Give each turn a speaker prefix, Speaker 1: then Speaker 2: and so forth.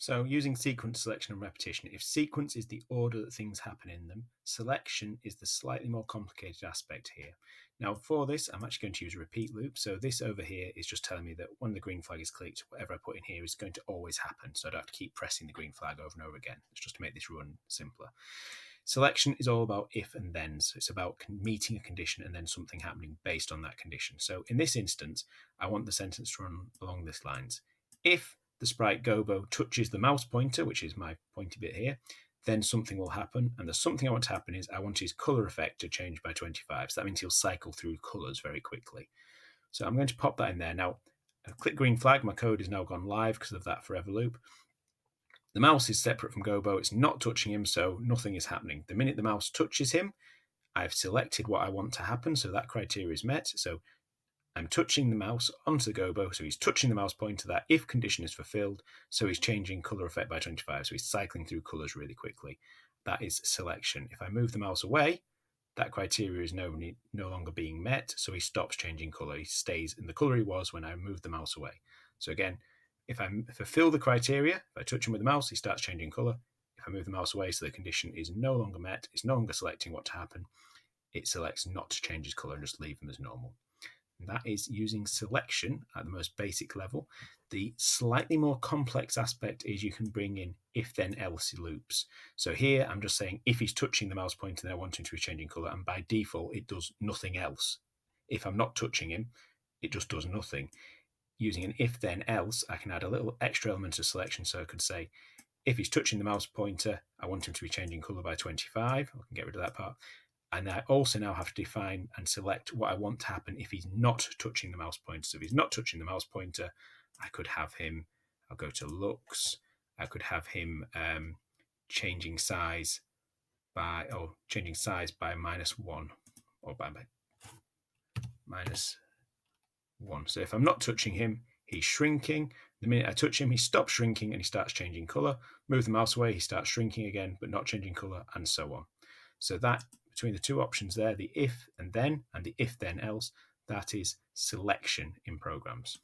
Speaker 1: So using sequence, selection and repetition, if sequence is the order that things happen in them, selection is the slightly more complicated aspect here. Now for this, I'm actually going to use a repeat loop. So this over here is just telling me that when the green flag is clicked, whatever I put in here is going to always happen. So I don't have to keep pressing the green flag over and over again. It's just to make this run simpler. Selection is all about if and then. So it's about meeting a condition and then something happening based on that condition. So in this instance, I want the sentence to run along this lines. If the sprite Gobo touches the mouse pointer, which is my pointy bit here, then something will happen. And the something I want to happen is I want his color effect to change by 25. So that means he'll cycle through colors very quickly. So I'm going to pop that in there. Now, I click green flag. My code is now gone live because of that forever loop. The mouse is separate from Gobo. It's not touching him, so nothing is happening. The minute the mouse touches him, I've selected what I want to happen, so that criteria is met. So I'm touching the mouse onto the Gobo, so he's touching the mouse pointer. That if condition is fulfilled, so he's changing color effect by 25, so he's cycling through colors really quickly. That is selection. If I move the mouse away, that criteria is no longer being met, so he stops changing color. He stays in the color he was when I moved the mouse away. So again, if I fulfill the criteria, if I touch him with the mouse, he starts changing color. If I move the mouse away so the condition is no longer met, it's no longer selecting what to happen, it selects not to change his color and just leave him as normal. And that is using selection at the most basic level. The slightly more complex aspect is you can bring in if then else loops. So here I'm just saying if he's touching the mouse pointer, then I want him to be changing color, and by default it does nothing else. If I'm not touching him, it just does nothing. Using an if then else, I can add a little extra element of selection. So I could say if he's touching the mouse pointer, I want him to be changing color by 25. I can get rid of that part. And I also now have to define and select what I want to happen if he's not touching the mouse pointer. So if he's not touching the mouse pointer, I could have him, I'll go to looks, I could have him changing size by -1 or by -1. So if I'm not touching him, he's shrinking. The minute I touch him, he stops shrinking and he starts changing color. Move the mouse away, he starts shrinking again, but not changing color, and so on. So that between the two options there, the if and then and the if then else, that is selection in programs.